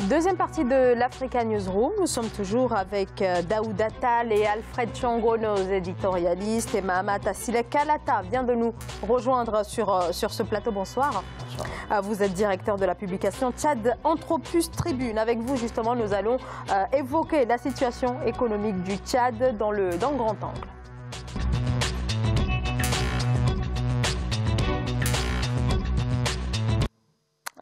Deuxième partie de l'Africa Newsroom. Nous sommes toujours avec Daoud Attal et Alfred Chongo, nos éditorialistes, et Mahamat Assilek Kalata vient de nous rejoindre sur ce plateau. Bonsoir. Bonsoir. Vous êtes directeur de la publication Tchad Anthropus Tribune. Avec vous, justement, nous allons évoquer la situation économique du Tchad dans le grand angle.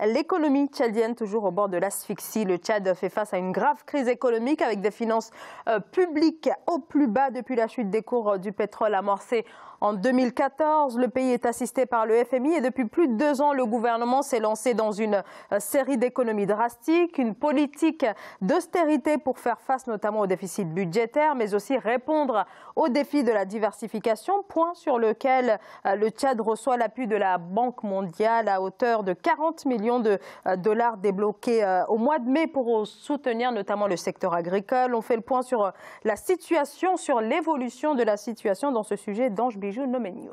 L'économie tchadienne toujours au bord de l'asphyxie. Le Tchad fait face à une grave crise économique avec des finances publiques au plus bas depuis la chute des cours du pétrole amorcée en 2014. Le pays est assisté par le FMI et depuis plus de 2 ans, le gouvernement s'est lancé dans une série d'économies drastiques, une politique d'austérité pour faire face notamment au déficit budgétaire, mais aussi répondre aux défis de la diversification, point sur lequel le Tchad reçoit l'appui de la Banque mondiale à hauteur de 40 millions de dollars débloqués au mois de mai pour soutenir notamment le secteur agricole. On fait le point sur la situation, sur l'évolution de la situation dans ce sujet d'Ange Bijou Nomenio.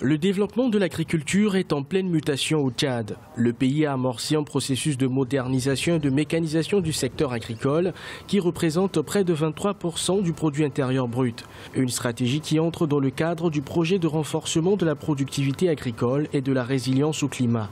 Le développement de l'agriculture est en pleine mutation au Tchad. Le pays a amorcé un processus de modernisation et de mécanisation du secteur agricole qui représente près de 23% du produit intérieur brut. Une stratégie qui entre dans le cadre du projet de renforcement de la productivité agricole et de la résilience au climat.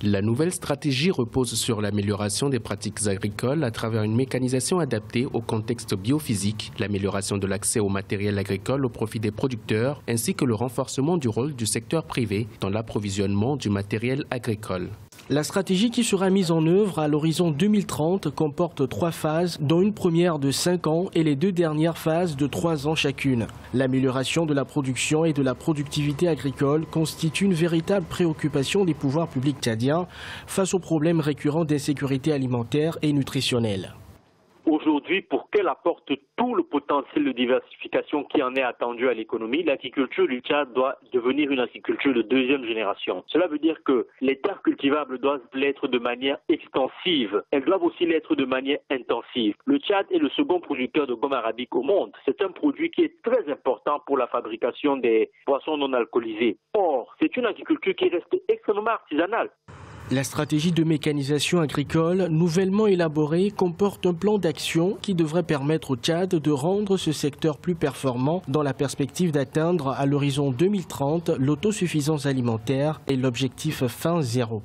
La nouvelle stratégie repose sur l'amélioration des pratiques agricoles à travers une mécanisation adaptée au contexte biophysique, l'amélioration de l'accès au matériel agricole au profit des producteurs, ainsi que le renforcement du rôle du secteur privé dans l'approvisionnement du matériel agricole. La stratégie qui sera mise en œuvre à l'horizon 2030 comporte 3 phases, dont une première de 5 ans et les 2 dernières phases de 3 ans chacune. L'amélioration de la production et de la productivité agricole constitue une véritable préoccupation des pouvoirs publics tchadiens face aux problèmes récurrents d'insécurité alimentaire et nutritionnelle. Aujourd'hui, pour qu'elle apporte tout le potentiel de diversification qui en est attendu à l'économie, l'agriculture du Tchad doit devenir une agriculture de 2e génération. Cela veut dire que les terres cultivables doivent l'être de manière extensive. Elles doivent aussi l'être de manière intensive. Le Tchad est le second producteur de gomme arabique au monde. C'est un produit qui est très important pour la fabrication des boissons non alcoolisées. Or, c'est une agriculture qui reste extrêmement artisanale. La stratégie de mécanisation agricole, nouvellement élaborée, comporte un plan d'action qui devrait permettre au Tchad de rendre ce secteur plus performant dans la perspective d'atteindre à l'horizon 2030 l'autosuffisance alimentaire et l'objectif fin zéro.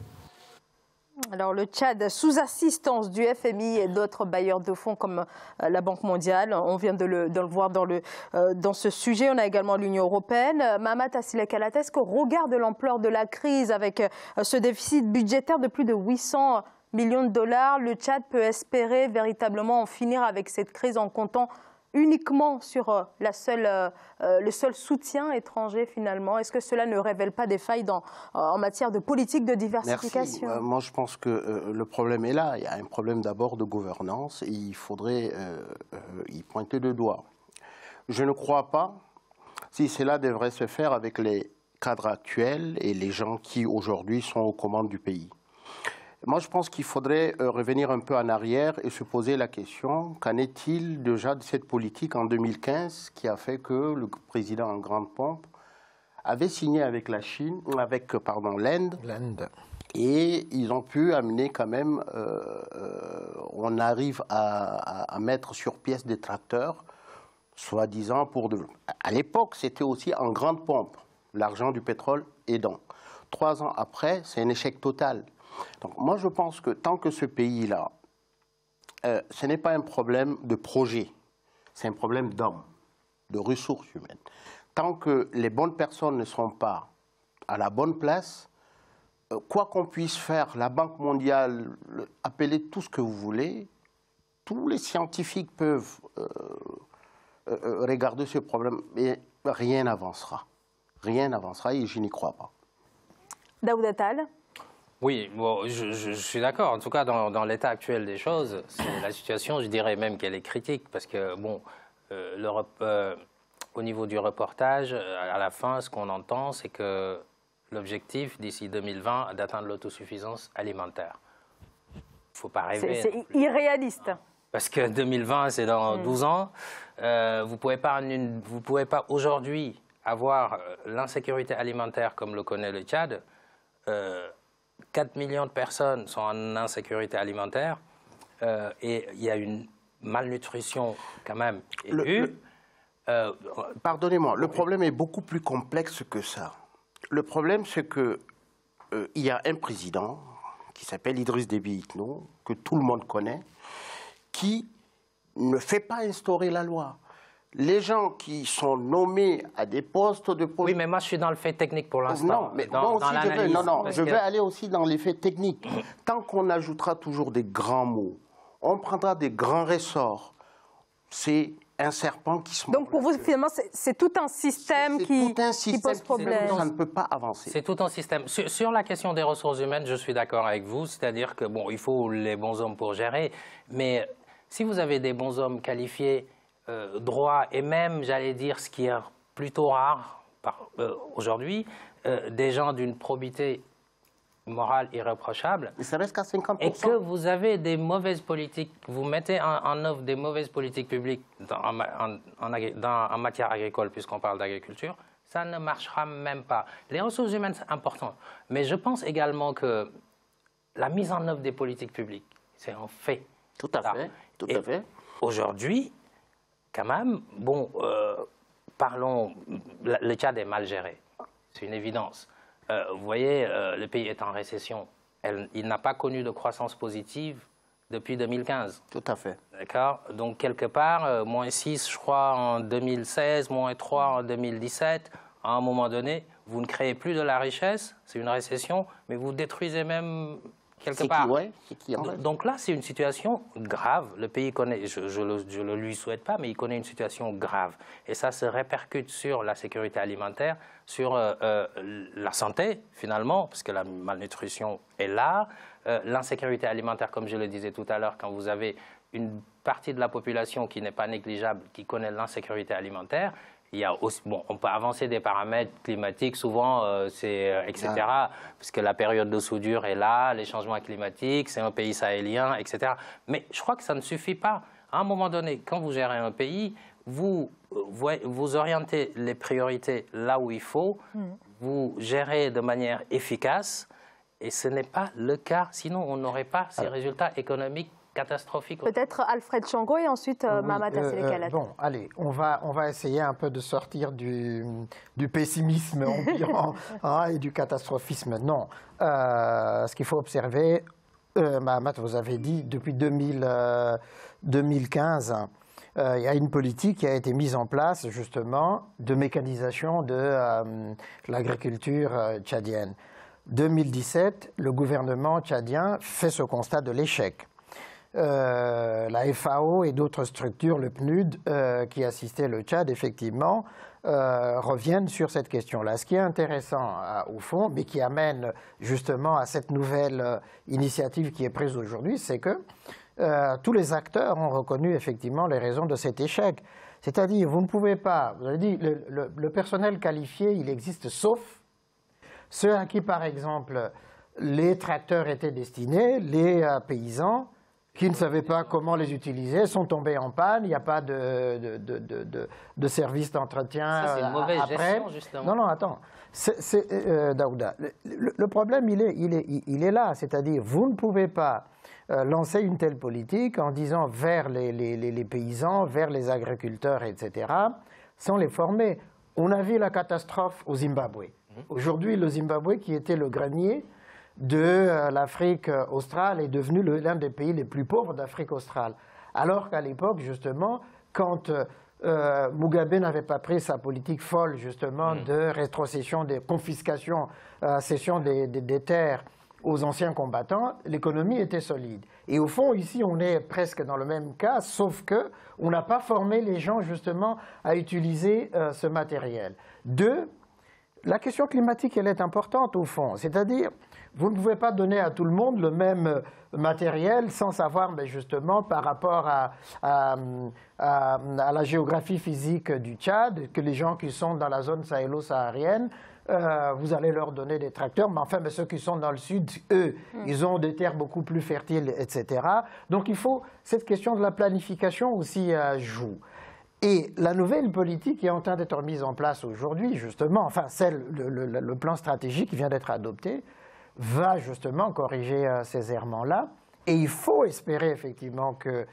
Alors le Tchad, sous assistance du FMI et d'autres bailleurs de fonds comme la Banque mondiale, on vient de le voir dans ce sujet. On a également l'Union européenne. Mahamat Assilek Kalata, est-ce qu'au regard de l'ampleur de la crise, avec ce déficit budgétaire de plus de 800 millions de dollars, le Tchad peut espérer véritablement en finir avec cette crise en comptant uniquement sur le seul soutien étranger finalement? Est-ce que cela ne révèle pas des failles en matière de politique de diversification? Merci. Moi je pense que le problème est là. Il y a un problème d'abord de gouvernance et il faudrait y pointer le doigt. Je ne crois pas si cela devrait se faire avec les cadres actuels et les gens qui aujourd'hui sont aux commandes du pays. Moi, je pense qu'il faudrait revenir un peu en arrière et se poser la question, qu'en est-il déjà de cette politique en 2015 qui a fait que le président en grande pompe avait signé avec la Chine, l'Inde, et ils ont pu amener quand même, on arrive à mettre sur pièce des tracteurs, soi-disant pour de... À l'époque, c'était aussi en grande pompe, l'argent du pétrole aidant. 3 ans après, c'est un échec total. Donc moi je pense que tant que ce pays-là, ce n'est pas un problème de projet, c'est un problème d'hommes, de ressources humaines. Tant que les bonnes personnes ne sont pas à la bonne place, quoi qu'on puisse faire, la Banque mondiale, appelez tout ce que vous voulez, tous les scientifiques peuvent regarder ce problème, mais rien n'avancera. Rien n'avancera et je n'y crois pas. Daoud Attal. Oui, bon, je suis d'accord. En tout cas, dans l'état actuel des choses, la situation, je dirais même qu'elle est critique parce que, bon, au niveau du reportage, à la fin, ce qu'on entend, c'est que l'objectif d'ici 2020 est d'atteindre l'autosuffisance alimentaire. Il ne faut pas rêver. C'est irréaliste. Parce que 2020, c'est dans 12 ans. Vous pouvez pas aujourd'hui avoir l'insécurité alimentaire comme le connaît le Tchad 4 millions de personnes sont en insécurité alimentaire et il y a une malnutrition quand même aiguë. Pardonnez-moi, le problème est beaucoup plus complexe que ça. Le problème, c'est que il y a un président qui s'appelle Idriss Déby Itno, que tout le monde connaît, qui ne fait pas instaurer la loi. Les gens qui sont nommés à des postes de politique... Oui, mais moi, je suis dans le fait technique pour l'instant. Non, mais moi aussi, je vais aller aussi dans les faits techniques. Tant qu'on ajoutera toujours des grands mots, on prendra des grands ressorts, c'est un serpent qui se mord. Donc, pour vous, finalement, c'est tout un système qui pose problème. Ça ne peut pas avancer. C'est tout un système. Sur la question des ressources humaines, je suis d'accord avec vous. C'est-à-dire que, bon, il faut les bons hommes pour gérer. Mais si vous avez des bons hommes qualifiés, droits, et même, j'allais dire, ce qui est plutôt rare aujourd'hui, des gens d'une probité morale irréprochable, et ça reste qu'à 50%. Et que vous avez des mauvaises politiques, vous mettez en œuvre des mauvaises politiques publiques en matière agricole, puisqu'on parle d'agriculture, ça ne marchera même pas. Les ressources humaines, c'est important. Mais je pense également que la mise en œuvre des politiques publiques, c'est un fait. Tout à fait. Tout à fait. Aujourd'hui, quand même, bon, parlons, le Tchad est mal géré, c'est une évidence. Vous voyez, le pays est en récession. Il n'a pas connu de croissance positive depuis 2015. Tout à fait. D'accord. Donc, quelque part, moins 6, je crois, en 2016, moins 3 en 2017. À un moment donné, vous ne créez plus de la richesse, c'est une récession, mais vous détruisez même quelque part. Donc là, c'est une situation grave. Le pays connaît, je le lui souhaite pas, mais il connaît une situation grave. Et ça se répercute sur la sécurité alimentaire, sur la santé, finalement, parce que la malnutrition est là. L'insécurité alimentaire, comme je le disais tout à l'heure, quand vous avez une partie de la population qui n'est pas négligeable, qui connaît l'insécurité alimentaire, il y a aussi, bon, on peut avancer des paramètres climatiques, souvent, etc. Parce que la période de soudure est là, les changements climatiques, c'est un pays sahélien, etc. Mais je crois que ça ne suffit pas. À un moment donné, quand vous gérez un pays, vous orientez les priorités là où il faut, vous gérez de manière efficace, et ce n'est pas le cas. Sinon, on n'aurait pas ces résultats économiques catastrophique. Peut-être Alfred Chango et ensuite Mamata Selekalat. Bon, allez, on va essayer un peu de sortir du pessimisme ambiant et du catastrophisme. Non, ce qu'il faut observer, Mahamat, vous avez dit, depuis 2015, il y a une politique qui a été mise en place, justement, de mécanisation de l'agriculture tchadienne. 2017, le gouvernement tchadien fait ce constat de l'échec. La FAO et d'autres structures, le PNUD, qui assistaient le Tchad, effectivement, reviennent sur cette question-là. Ce qui est intéressant, au fond, mais qui amène justement à cette nouvelle initiative qui est prise aujourd'hui, c'est que tous les acteurs ont reconnu effectivement les raisons de cet échec. C'est-à-dire, vous ne pouvez pas, vous avez dit, le personnel qualifié, il existe sauf ceux à qui, par exemple, les tracteurs étaient destinés, les paysans, qui ne savaient pas comment les utiliser, sont tombés en panne, il n'y a pas de service d'entretien après. C'est une mauvaise gestion, justement. Non, attends. Daouda, le problème, il est là. C'est-à-dire, vous ne pouvez pas lancer une telle politique en disant vers les paysans, vers les agriculteurs, etc., sans les former. On a vu la catastrophe au Zimbabwe. Aujourd'hui, le Zimbabwe, qui était le grenier de l'Afrique australe, est devenu l'un des pays les plus pauvres d'Afrique australe. Alors qu'à l'époque, justement, quand Mugabe n'avait pas pris sa politique folle, justement, de rétrocession, de confiscation, cession des terres aux anciens combattants, l'économie était solide. Et au fond, ici, on est presque dans le même cas, sauf que on n'a pas formé les gens, justement, à utiliser ce matériel. Deux, la question climatique, elle est importante, au fond. C'est-à-dire, vous ne pouvez pas donner à tout le monde le même matériel sans savoir, mais justement, par rapport à la géographie physique du Tchad, que les gens qui sont dans la zone sahélo-saharienne, vous allez leur donner des tracteurs, mais enfin, mais ceux qui sont dans le sud, eux, ils ont des terres beaucoup plus fertiles, etc. Donc, il faut, cette question de la planification aussi joue. Et la nouvelle politique qui est en train d'être mise en place aujourd'hui, justement, enfin, le plan stratégique qui vient d'être adopté, va justement corriger ces errements-là. Et il faut espérer effectivement que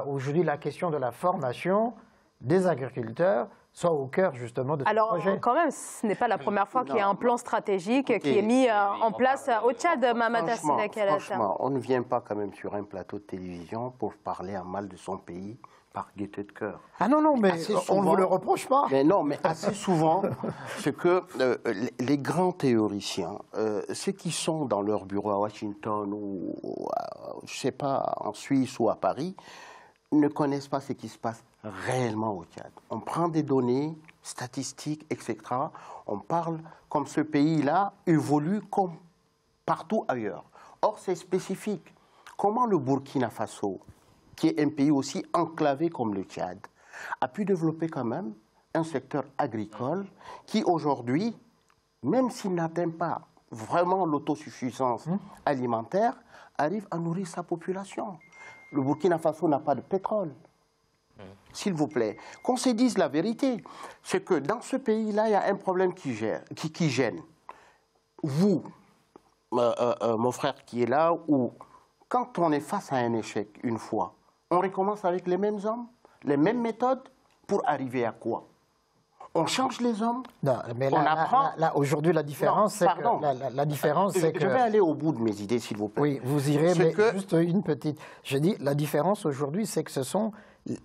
aujourd'hui la question de la formation des agriculteurs soit au cœur justement de ce projet. Alors quand même, ce n'est pas la première fois qu'il y a un plan stratégique qui est mis en place au Tchad, Mamata Sidek. Franchement, on ne vient pas quand même sur un plateau de télévision pour parler en mal de son pays par gaieté de cœur. Ah non, non, mais souvent, on ne vous le reproche pas. Mais non, mais assez souvent, ce que les grands théoriciens, ceux qui sont dans leur bureau à Washington ou, je ne sais pas, en Suisse ou à Paris, ne connaissent pas ce qui se passe réellement au Tchad. On prend des données statistiques, etc. On parle comme ce pays-là évolue comme partout ailleurs. Or, c'est spécifique. Comment le Burkina Faso, qui est un pays aussi enclavé comme le Tchad, a pu développer quand même un secteur agricole qui aujourd'hui, même s'il n'atteint pas vraiment l'autosuffisance alimentaire, arrive à nourrir sa population. Le Burkina Faso n'a pas de pétrole. S'il vous plaît, qu'on se dise la vérité, c'est que dans ce pays-là, il y a un problème qui gêne. Vous, mon frère qui est là, ou quand on est face à un échec une fois, on recommence avec les mêmes hommes, les mêmes méthodes, pour arriver à quoi? On change les hommes. Non, mais on apprend. Là aujourd'hui, la différence, c'est que la différence, c'est que je vais aller au bout de mes idées, s'il vous plaît. Oui, vous irez, mais juste une petite. Je dis, la différence aujourd'hui, c'est que ce sont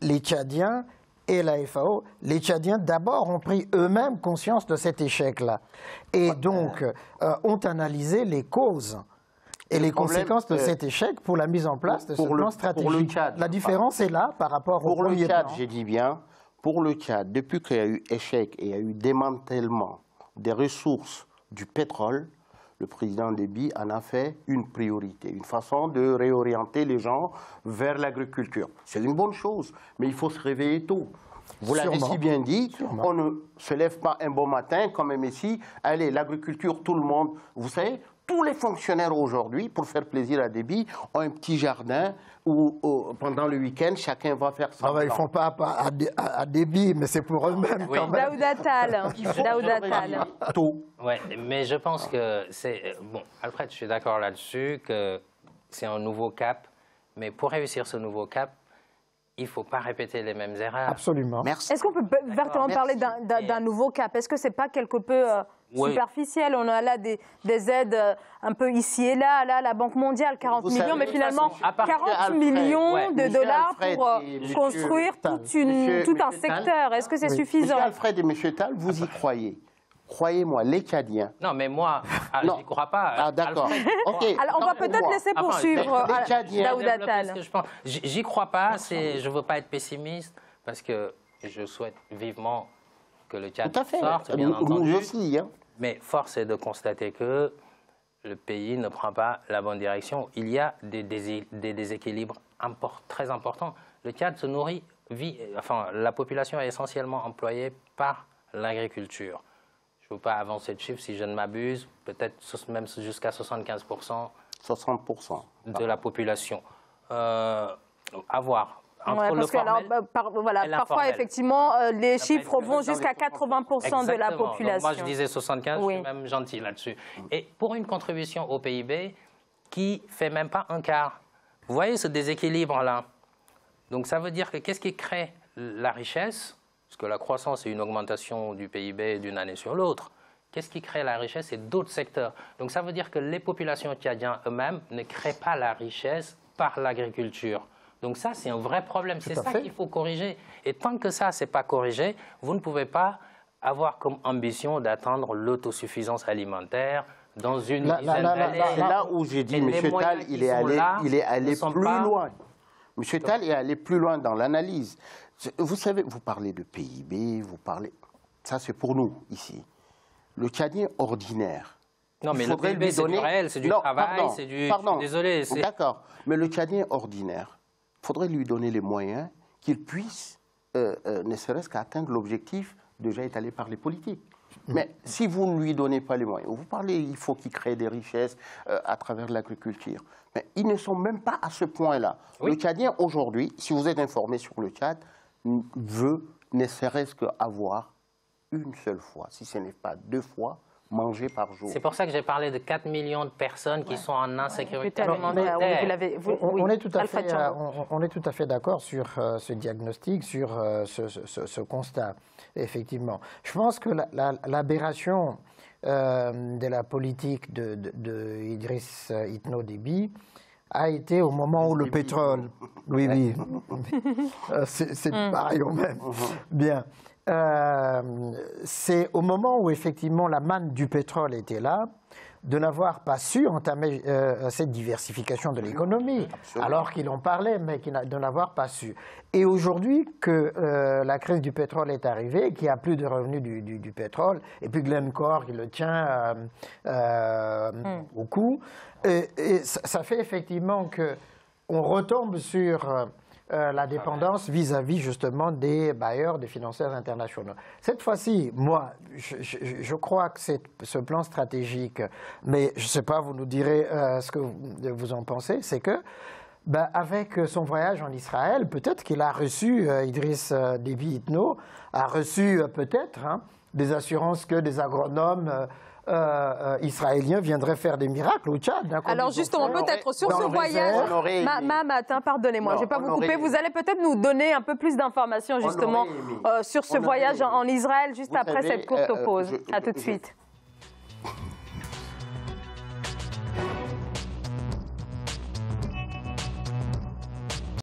les Tchadiens et la FAO. Les Tchadiens, d'abord, ont pris eux-mêmes conscience de cet échec-là, et donc ont analysé les causes et les conséquences de cet échec pour la mise en place de ce plan stratégique. Pour le Tchad, la différence est là par rapport au premier plan. Pour le Tchad, j'ai dit bien. Pour le Tchad, depuis qu'il y a eu échec et il y a eu démantèlement des ressources du pétrole, le président Déby en a fait une priorité, une façon de réorienter les gens vers l'agriculture. C'est une bonne chose, mais il faut se réveiller tôt. Vous l'avez si bien dit, on ne se lève pas un bon matin comme un messie, allez, l'agriculture, tout le monde, vous savez, tous les fonctionnaires aujourd'hui, pour faire plaisir à Déby, ont un petit jardin où pendant le week-end, chacun va faire ça. Ils ne font pas à Déby, mais c'est pour eux-mêmes quand même. Daouda Tall. Daouda Tall. Ouais, mais je pense que c'est... Bon, Alfred, je suis d'accord là-dessus, que c'est un nouveau cap, mais pour réussir ce nouveau cap, il ne faut pas répéter les mêmes erreurs. Absolument. Merci. Est-ce qu'on peut vertement parler d'un nouveau cap? Est-ce que ce n'est pas quelque peu superficiel? On a là des aides un peu ici et là, la Banque mondiale, 40 millions, mais finalement 40 millions de dollars pour construire tout un secteur. Est-ce que c'est suffisant? Monsieur Alfred et Monsieur Tall, vous y croyez? Croyez-moi, les Tchadiens. Non, mais moi, je n'y crois pas. Ah, d'accord. Okay. Alors, on va peut-être laisser poursuivre Daouda Tall. J'y crois pas, je ne veux pas être pessimiste, parce que je souhaite vivement que le Tchad sorte, bien entendu. Nous aussi, hein. Mais force est de constater que le pays ne prend pas la bonne direction. Il y a des déséquilibres très importants. Le Tchad se nourrit, la population est essentiellement employée par l'agriculture. Je ne veux pas avancer de chiffres si je ne m'abuse, peut-être même jusqu'à 75%. 60% de la population. À voir. Parfois, effectivement, les chiffres vont jusqu'à 80% de la population. Donc moi, je disais 75, je suis même gentil là-dessus. Et pour une contribution au PIB qui ne fait même pas un quart. Vous voyez ce déséquilibre-là? Donc ça veut dire que qu'est-ce qui crée la richesse? Parce que la croissance, c'est une augmentation du PIB d'une année sur l'autre. Qu'est-ce qui crée la richesse? C'est d'autres secteurs. Donc ça veut dire que les populations tchadiennes eux-mêmes ne créent pas la richesse par l'agriculture. Donc ça, c'est un vrai problème. C'est ça qu'il faut corriger. Et tant que ça, ce n'est pas corrigé, vous ne pouvez pas avoir comme ambition d'atteindre l'autosuffisance alimentaire dans une dizaine d'années. C'est là où j'ai dit, M. Tall, il est allé plus loin. M. Tall est allé plus loin dans l'analyse. Vous savez, vous parlez de PIB, vous parlez... Ça, c'est pour nous, ici. Le Tchadien ordinaire... Non, mais le PIB, c'est du réel, c'est du travail, c'est du... Pardon, désolé. D'accord, mais le Tchadien ordinaire, il faudrait lui donner les moyens qu'il puisse, ne serait-ce qu'atteindre l'objectif déjà étalé par les politiques. Mais si vous ne lui donnez pas les moyens, vous parlez, il faut qu'il crée des richesses à travers l'agriculture. Mais ils ne sont même pas à ce point-là. Oui. Le Tchadien, aujourd'hui, si vous êtes informé sur le Tchad, veut ne serait-ce qu'avoir une seule fois, si ce n'est pas deux fois, manger par jour. C'est pour ça que j'ai parlé de 4 millions de personnes qui sont en insécurité alimentaire. On est tout à fait d'accord sur ce diagnostic, sur ce constat, effectivement. Je pense que l'aberration de la politique de Idriss Itno Déby a été au moment où le pétrole... Oui. C'est pareil au même. Bien. C'est au moment où effectivement la manne du pétrole était là, de n'avoir pas su entamer cette diversification de l'économie, alors qu'il en parlait, mais de n'avoir pas su. Et aujourd'hui que la crise du pétrole est arrivée, qu'il n'y a plus de revenus du pétrole, et puis Glencore qui le tient au cou, et ça fait effectivement qu'on retombe sur la dépendance vis-à-vis justement des bailleurs, des financiers internationaux. Cette fois-ci, moi, je crois que c'est ce plan stratégique, mais je ne sais pas, vous nous direz ce que vous en pensez, c'est que avec son voyage en Israël, peut-être qu'il a reçu, Idriss Déby Itno a reçu peut-être des assurances que des agronomes israéliens viendraient faire des miracles au Tchad. Alors justement, peut-être sur ce voyage, pardonnez-moi, je ne vais pas vous couper, vous allez peut-être nous donner un peu plus d'informations justement sur ce voyage en Israël juste après cette courte pause. À tout de suite.